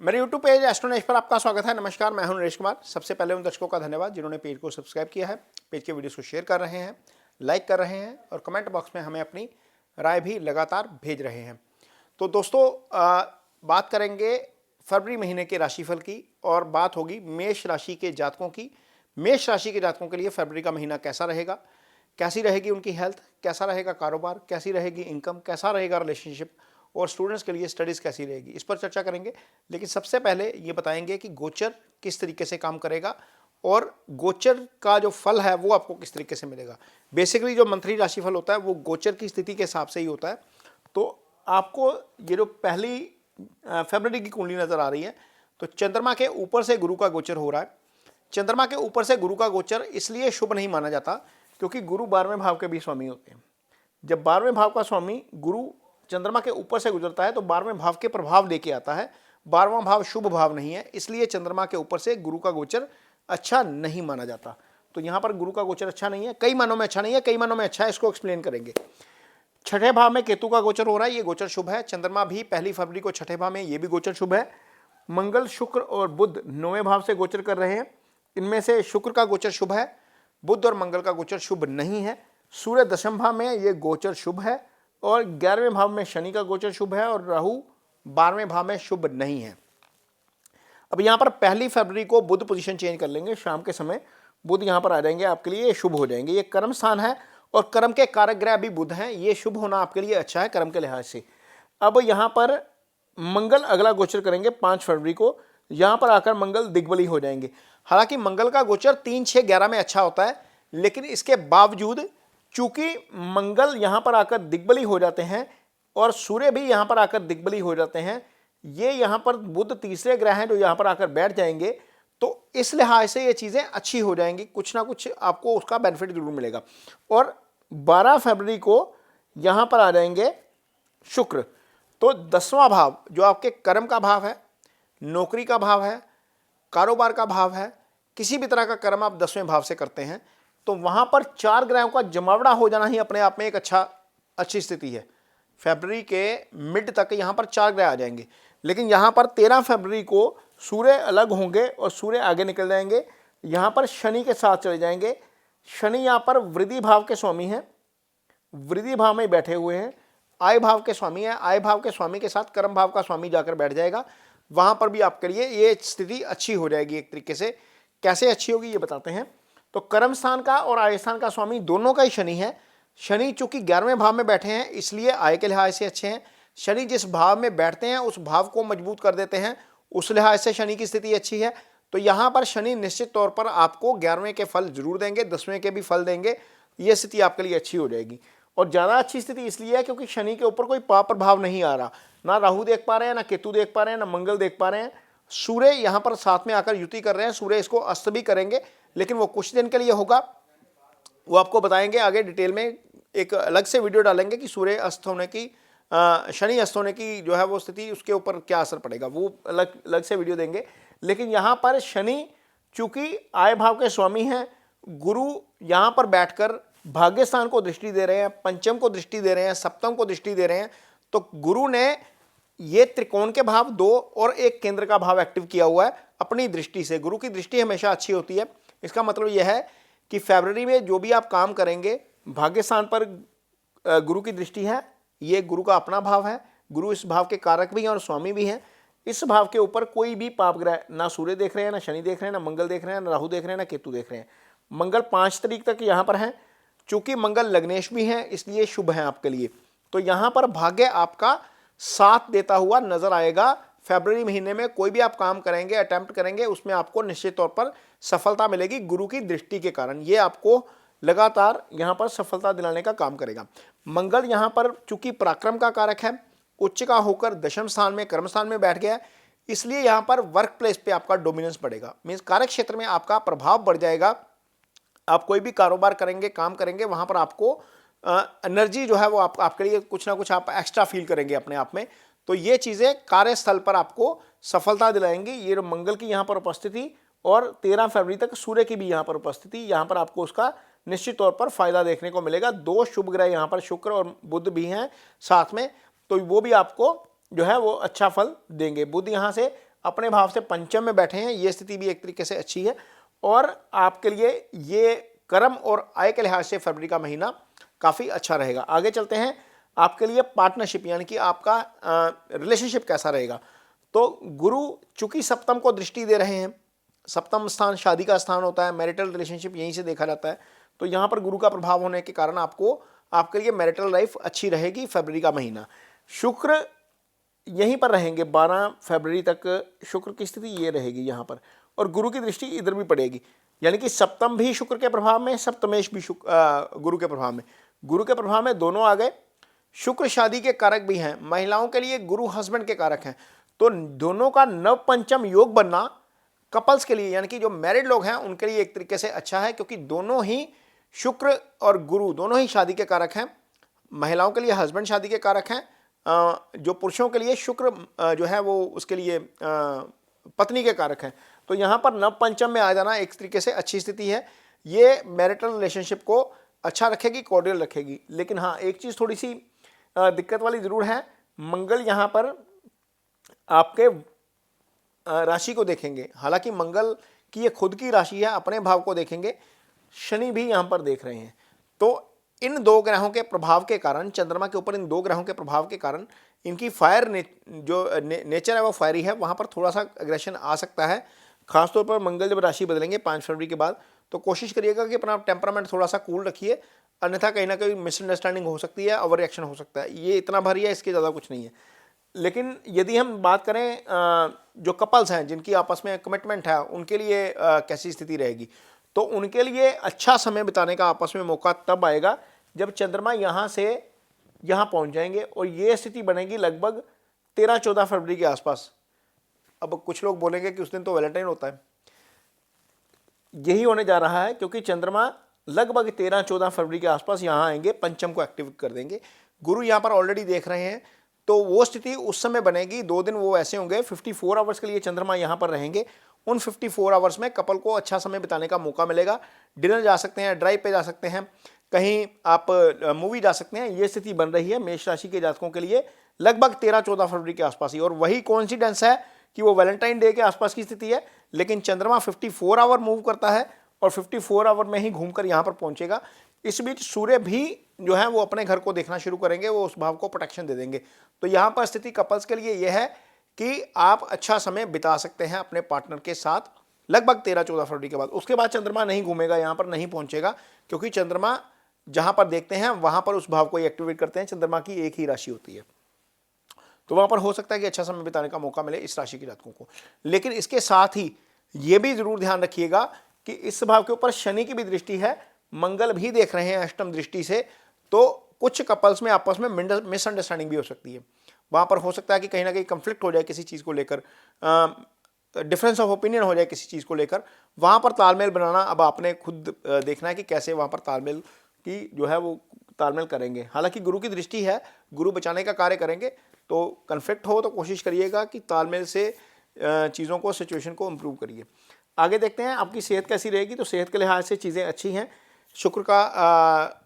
मेरे YouTube page astronaut पर आपका स्वागत है। नमस्कार, मैं हूं नरेश कुमार। सबसे पहले उन दर्शकों का धन्यवाद जिन्होंने पेज को सब्सक्राइब किया है, पेज के वीडियोस को शेयर कर रहे हैं, लाइक कर रहे हैं और कमेंट बॉक्स में हमें अपनी राय भी लगातार भेज रहे हैं। तो दोस्तों बात करेंगे फरवरी महीने के राशिफल की और बात होगी मेष राशि के जातकों की। मेष राशि के जातकों के लिए फरवरी का महीना कैसा रहेगा, कैसी रहेगी उनकी हेल्थ, कैसा रहेगा कारोबार, कैसी रहेगी इनकम, कैसा रहेगा रिलेशनशिप और स्टूडेंट्स के लिए स्टडीज़ कैसी रहेगी, इस पर चर्चा करेंगे। लेकिन सबसे पहले ये बताएंगे कि गोचर किस तरीके से काम करेगा और गोचर का जो फल है वो आपको किस तरीके से मिलेगा। बेसिकली जो मंथली राशिफल होता है वो गोचर की स्थिति के हिसाब से ही होता है। तो आपको ये जो पहली फरवरी की कुंडली नज़र आ रही है, तो चंद्रमा के ऊपर से गुरु का गोचर हो रहा है। चंद्रमा के ऊपर से गुरु का गोचर इसलिए शुभ नहीं माना जाता क्योंकि गुरु 12वें भाव के भी स्वामी होते हैं। जब 12वें भाव का स्वामी गुरु चंद्रमा के ऊपर से गुजरता है तो 12वें भाव के प्रभाव लेके आता है। 12वां भाव शुभ भाव नहीं है, इसलिए चंद्रमा के ऊपर से गुरु का गोचर अच्छा नहीं माना जाता। तो यहाँ पर गुरु का गोचर अच्छा नहीं है, कई मानों में अच्छा नहीं है, कई मानों में अच्छा है, इसको एक्सप्लेन करेंगे। छठे भाव में केतु का गोचर हो रहा है, ये गोचर शुभ है। चंद्रमा भी 1 फरवरी को छठे भाव में, ये भी गोचर शुभ है। मंगल, शुक्र और बुध 9वें भाव से गोचर कर रहे हैं। इनमें से शुक्र का गोचर शुभ है, बुध और मंगल का गोचर शुभ नहीं है। सूर्य 10वें भाव में, ये गोचर शुभ है और 11वें भाव में शनि का गोचर शुभ है और राहु 12वें भाव में शुभ नहीं है। अब यहाँ पर 1 फरवरी को बुध पोजीशन चेंज कर लेंगे, शाम के समय बुध यहाँ पर आ जाएंगे, आपके लिए ये शुभ हो जाएंगे। ये कर्म स्थान है और कर्म के कारक ग्रह भी बुध हैं, ये शुभ होना आपके लिए अच्छा है कर्म के लिहाज से। अब यहाँ पर मंगल अगला गोचर करेंगे 5 फरवरी को, यहाँ पर आकर मंगल दिग्बली हो जाएंगे। हालांकि मंगल का गोचर 3, 6, 11 में अच्छा होता है, लेकिन इसके बावजूद चूंकि मंगल यहां पर आकर दिग्बली हो जाते हैं और सूर्य भी यहां पर आकर दिग्बली हो जाते हैं, ये यहां पर बुध तीसरे ग्रह हैं जो यहां पर आकर बैठ जाएंगे, तो इस लिहाज से ये चीजें अच्छी हो जाएंगी, कुछ ना कुछ आपको उसका बेनिफिट जरूर मिलेगा। और 12 फरवरी को यहां पर आ जाएंगे शुक्र। तो 10वां भाव जो आपके कर्म का भाव है, नौकरी का भाव है, कारोबार का भाव है, किसी भी तरह का कर्म आप 10वें भाव से करते हैं, तो वहां पर 4 ग्रहों का जमावड़ा हो जाना ही अपने आप में एक अच्छी स्थिति है। फरवरी के मिड तक यहां पर 4 ग्रह आ जाएंगे, लेकिन यहां पर 13 फरवरी को सूर्य अलग होंगे और सूर्य आगे निकल जाएंगे, यहां पर शनि के साथ चले जाएंगे। शनि यहां पर वृद्धि भाव के स्वामी हैं, वृद्धि भाव में बैठे हुए हैं, आय भाव के स्वामी है, आय भाव के स्वामी के साथ कर्म भाव का स्वामी जाकर बैठ जाएगा। वहां पर भी आपके लिए ये स्थिति अच्छी हो जाएगी एक तरीके से। कैसे अच्छी होगी ये बताते हैं। तो कर्म स्थान का और आय स्थान का स्वामी दोनों का ही शनि है। शनि चूंकि 11वें भाव में बैठे हैं इसलिए आय के लिहाज से अच्छे हैं। शनि जिस भाव में बैठते हैं उस भाव को मजबूत कर देते हैं, उस लिहाज से शनि की स्थिति अच्छी है। तो यहाँ पर शनि निश्चित तौर पर आपको 11वें के फल जरूर देंगे, 10वें के भी फल देंगे। ये स्थिति आपके लिए अच्छी हो जाएगी। और ज़्यादा अच्छी स्थिति इसलिए है क्योंकि शनि के ऊपर कोई पाप प्रभाव नहीं आ रहा, ना राहु देख पा रहे हैं, ना केतु देख पा रहे हैं, ना मंगल देख पा रहे हैं। सूर्य यहाँ पर साथ में आकर युति कर रहे हैं, सूर्य इसको अस्त भी करेंगे, लेकिन वो कुछ दिन के लिए होगा, वो आपको बताएंगे आगे डिटेल में। एक अलग से वीडियो डालेंगे कि सूर्य अस्त होने की, शनि अस्त होने की जो है वो स्थिति, उसके ऊपर क्या असर पड़ेगा, वो अलग से वीडियो देंगे। लेकिन यहाँ पर शनि चूंकि आय भाव के स्वामी हैं, गुरु यहाँ पर बैठकर भाग्य स्थान को दृष्टि दे रहे हैं, पंचम को दृष्टि दे रहे हैं, सप्तम को दृष्टि दे रहे हैं। तो गुरु ने ये त्रिकोण के भाव 2 और 1 केंद्र का भाव एक्टिव किया हुआ है अपनी दृष्टि से। गुरु की दृष्टि हमेशा अच्छी होती है। इसका मतलब यह है कि फरवरी में जो भी आप काम करेंगे, भाग्य स्थान पर गुरु की दृष्टि है, ये गुरु का अपना भाव है। गुरु इस भाव के कारक भी हैं और स्वामी भी हैं। इस भाव के ऊपर कोई भी पाप ग्रह, ना सूर्य देख रहे हैं, ना शनि देख रहे हैं, ना मंगल देख रहे हैं, ना राहु देख रहे हैं, ना केतु देख रहे हैं। मंगल 5 तारीख तक यहाँ पर है, चूंकि मंगल लग्नेश भी हैं इसलिए शुभ है आपके लिए। तो यहाँ पर भाग्य आपका साथ देता हुआ नजर आएगा। फरवरी महीने में कोई भी आप काम करेंगे, अटेम्प्ट करेंगे, उसमें आपको निश्चित तौर पर सफलता मिलेगी गुरु की दृष्टि के कारण। ये आपको लगातार यहाँ पर सफलता दिलाने का काम करेगा। मंगल यहाँ पर चूंकि पराक्रम का कारक है, उच्च का होकर 10वें स्थान में, कर्म स्थान में बैठ गया है, इसलिए यहाँ पर वर्क प्लेस पे आपका डोमिनेंस बढ़ेगा, मीन्स कार्य क्षेत्र में आपका प्रभाव बढ़ जाएगा। आप कोई भी कारोबार करेंगे, काम करेंगे, वहां पर आपको एनर्जी जो है वो आपके लिए कुछ ना कुछ आप एक्स्ट्रा फील करेंगे अपने आप में। तो ये चीज़ें कार्यस्थल पर आपको सफलता दिलाएंगी। ये मंगल की यहाँ पर उपस्थिति और 13 फरवरी तक सूर्य की भी यहाँ पर उपस्थिति, यहाँ पर आपको उसका निश्चित तौर पर फायदा देखने को मिलेगा। 2 शुभ ग्रह यहाँ पर शुक्र और बुध भी हैं साथ में, तो वो भी आपको जो है वो अच्छा फल देंगे। बुध यहाँ से अपने भाव से पंचम में बैठे हैं, ये स्थिति भी एक तरीके से अच्छी है। और आपके लिए ये कर्म और आय के लिहाज से फरवरी का महीना काफ़ी अच्छा रहेगा। आगे चलते हैं, आपके लिए पार्टनरशिप यानी कि आपका रिलेशनशिप कैसा रहेगा। तो गुरु चूंकि सप्तम को दृष्टि दे रहे हैं, सप्तम स्थान शादी का स्थान होता है, मैरिटल रिलेशनशिप यहीं से देखा जाता है, तो यहाँ पर गुरु का प्रभाव होने के कारण आपको आपके लिए मैरिटल लाइफ अच्छी रहेगी फरवरी का महीना। शुक्र यहीं पर रहेंगे 12 फरवरी तक, शुक्र की स्थिति ये रहेगी यहाँ पर, और गुरु की दृष्टि इधर भी पड़ेगी, यानी कि सप्तम भी शुक्र के प्रभाव में, सप्तमेश भी गुरु के प्रभाव में। गुरु के प्रभाव में दोनों आ गए। शुक्र शादी के कारक भी हैं, महिलाओं के लिए गुरु हस्बैंड के कारक हैं, तो दोनों का नव पंचम योग बनना कपल्स के लिए यानी कि जो मैरिड लोग हैं उनके लिए एक तरीके से अच्छा है, क्योंकि दोनों ही शुक्र और गुरु दोनों ही शादी के कारक हैं। महिलाओं के लिए हस्बैंड शादी के कारक हैं, जो पुरुषों के लिए शुक्र जो है वो उसके लिए पत्नी के कारक हैं। तो यहाँ पर नव पंचम में आ जाना एक तरीके से अच्छी स्थिति है, ये मैरिटल रिलेशनशिप को अच्छा रखेगी, कॉर्डियल रखेगी। लेकिन हाँ, एक चीज़ थोड़ी सी दिक्कत वाली ज़रूर है, मंगल यहाँ पर आपके राशि को देखेंगे, हालांकि मंगल की ये खुद की राशि है, अपने भाव को देखेंगे, शनि भी यहाँ पर देख रहे हैं। तो इन दो ग्रहों के प्रभाव के कारण, चंद्रमा के ऊपर इन दो ग्रहों के प्रभाव के कारण इनकी फायर नेचर है वो फायरी है, वहाँ पर थोड़ा सा एग्रेशन आ सकता है। खासतौर पर मंगल जब राशि बदलेंगे 5 फरवरी के बाद, तो कोशिश करिएगा कि अपना टेम्परामेंट थोड़ा सा कूल रखिए, अन्यथा कहीं ना कहीं मिसअंडरस्टैंडिंग हो सकती है, ओवर रिएक्शन हो सकता है। ये इतना भारी है, इसके ज़्यादा कुछ नहीं है। लेकिन यदि हम बात करें जो कपल्स हैं जिनकी आपस में कमिटमेंट है, उनके लिए कैसी स्थिति रहेगी, तो उनके लिए अच्छा समय बिताने का आपस में मौका तब आएगा जब चंद्रमा यहाँ से यहाँ पहुँच जाएंगे, और ये स्थिति बनेगी लगभग 13-14 फरवरी के आसपास। अब कुछ लोग बोलेंगे कि उस दिन तो वैलेंटाइन होता है, यही होने जा रहा है, क्योंकि चंद्रमा लगभग 13-14 फरवरी के आसपास यहाँ आएंगे, पंचम को एक्टिव कर देंगे। गुरु यहाँ पर ऑलरेडी देख रहे हैं, तो वो स्थिति उस समय बनेगी। 2 दिन वो ऐसे होंगे, 54 आवर्स के लिए चंद्रमा यहाँ पर रहेंगे। उन 54 आवर्स में कपल को अच्छा समय बिताने का मौका मिलेगा। डिनर जा सकते हैं, ड्राइव पे जा सकते हैं, कहीं आप मूवी जा सकते हैं। ये स्थिति बन रही है मेष राशि के जातकों के लिए लगभग 13-14 फरवरी के आसपास ही, और वही कोइंसिडेंस है कि वो वैलेंटाइन डे के आसपास की स्थिति है। लेकिन चंद्रमा 54 आवर मूव करता है और 54 आवर में ही घूमकर यहाँ पर पहुँचेगा। इस बीच सूर्य भी जो है वो अपने घर को देखना शुरू करेंगे, वो उस भाव को प्रोटेक्शन दे देंगे। तो यहाँ पर स्थिति कपल्स के लिए यह है कि आप अच्छा समय बिता सकते हैं अपने पार्टनर के साथ लगभग 13-14 फरवरी के बाद। उसके बाद चंद्रमा नहीं घूमेगा, यहाँ पर नहीं पहुँचेगा, क्योंकि चंद्रमा जहाँ पर देखते हैं वहाँ पर उस भाव को एक्टिवेट करते हैं। चंद्रमा की एक ही राशि होती है, तो वहाँ पर हो सकता है कि अच्छा समय बिताने का मौका मिले इस राशि के जातकों को। लेकिन इसके साथ ही ये भी जरूर ध्यान रखिएगा कि इस भाव के ऊपर शनि की भी दृष्टि है, मंगल भी देख रहे हैं अष्टम दृष्टि से, तो कुछ कपल्स में आपस में मिसअंडरस्टैंडिंग भी हो सकती है। वहाँ पर हो सकता है कि कहीं ना कहीं कंफ्लिक्ट हो जाए किसी चीज़ को लेकर, डिफरेंस ऑफ ओपिनियन हो जाए किसी चीज़ को लेकर। वहाँ पर तालमेल बनाना अब आपने खुद देखना है कि कैसे वहाँ पर तालमेल की जो है वो तालमेल करेंगे। हालांकि गुरु की दृष्टि है, गुरु बचाने का कार्य करेंगे, तो कन्फ्लिक्ट हो तो कोशिश करिएगा कि तालमेल से चीज़ों को, सिचुएशन को इम्प्रूव करिए। आगे देखते हैं आपकी सेहत कैसी रहेगी। तो सेहत के लिहाज से चीज़ें अच्छी हैं। शुक्र का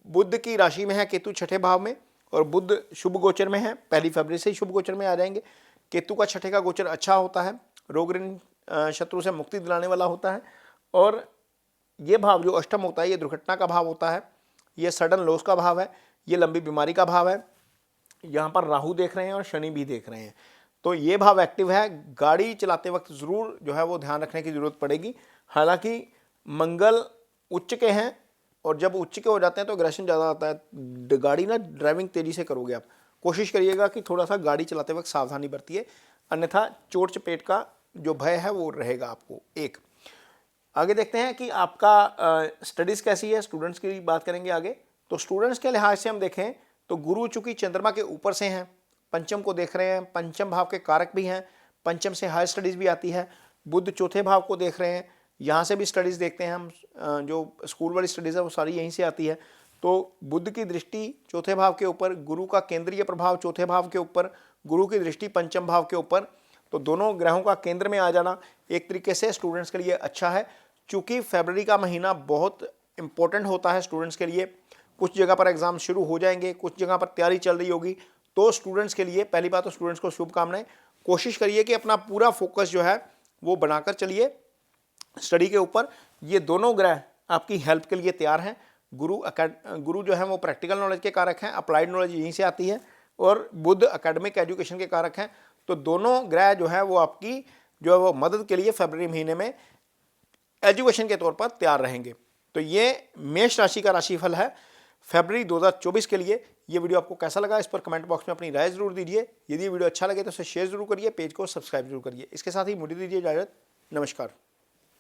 बुध की राशि में है, केतु छठे भाव में, और बुध शुभ गोचर में है, 1 फरवरी से ही शुभ गोचर में आ जाएंगे। केतु का छठे का गोचर अच्छा होता है, रोग ऋण शत्रु से मुक्ति दिलाने वाला होता है। और ये भाव जो अष्टम होता है, ये दुर्घटना का भाव होता है, ये सडन लॉस का भाव है, ये लंबी बीमारी का भाव है। यहाँ पर राहु देख रहे हैं और शनि भी देख रहे हैं, तो ये भाव एक्टिव है। गाड़ी चलाते वक्त ज़रूर जो है वो ध्यान रखने की ज़रूरत पड़ेगी। हालांकि मंगल उच्च के हैं, और जब उच्च के हो जाते हैं तो एग्रेशन ज़्यादा आता है। गाड़ी ना ड्राइविंग तेज़ी से करोगे आप, कोशिश करिएगा कि थोड़ा सा गाड़ी चलाते वक्त सावधानी बरतिए, अन्यथा चोट चपेट का जो भय है वो रहेगा आपको। एक आगे देखते हैं कि आपका स्टडीज़ कैसी है, स्टूडेंट्स की बात करेंगे आगे। तो स्टूडेंट्स के लिहाज से हम देखें तो गुरु चूँकि चंद्रमा के ऊपर से हैं, पंचम को देख रहे हैं, पंचम भाव के कारक भी हैं, पंचम से हायर स्टडीज़ भी आती है। बुध चौथे भाव को देख रहे हैं, यहाँ से भी स्टडीज़ देखते हैं हम, जो स्कूल वाली स्टडीज़ है वो सारी यहीं से आती है। तो बुध की दृष्टि चौथे भाव के ऊपर, गुरु का केंद्रीय प्रभाव चौथे भाव के ऊपर, गुरु की दृष्टि पंचम भाव के ऊपर, तो दोनों ग्रहों का केंद्र में आ जाना एक तरीके से स्टूडेंट्स के लिए अच्छा है। चूँकि फरवरी का महीना बहुत इंपॉर्टेंट होता है स्टूडेंट्स के लिए, कुछ जगह पर एग्ज़ाम शुरू हो जाएंगे, कुछ जगह पर तैयारी चल रही होगी, तो स्टूडेंट्स के लिए पहली बात तो स्टूडेंट्स को शुभकामनाएं। कोशिश करिए कि अपना पूरा फोकस जो है वो बनाकर चलिए स्टडी के ऊपर। ये दोनों ग्रह आपकी हेल्प के लिए तैयार हैं। गुरु जो है वो प्रैक्टिकल नॉलेज के कारक हैं, अप्लाइड नॉलेज यहीं से आती है, और बुध एकेडमिक एजुकेशन के कारक हैं। तो दोनों ग्रह जो है वो आपकी जो है वो मदद के लिए फरवरी महीने में एजुकेशन के तौर पर तैयार रहेंगे। तो ये मेष राशि का राशिफल है फरवरी 2024 के लिए। ये वीडियो आपको कैसा लगा इस पर कमेंट बॉक्स में अपनी राय जरूर दीजिए। यदि वीडियो अच्छा लगे तो उसे शेयर जरूर करिए, पेज को सब्सक्राइब जरूर करिए। इसके साथ ही मुझे दीजिए इजाजत। नमस्कार।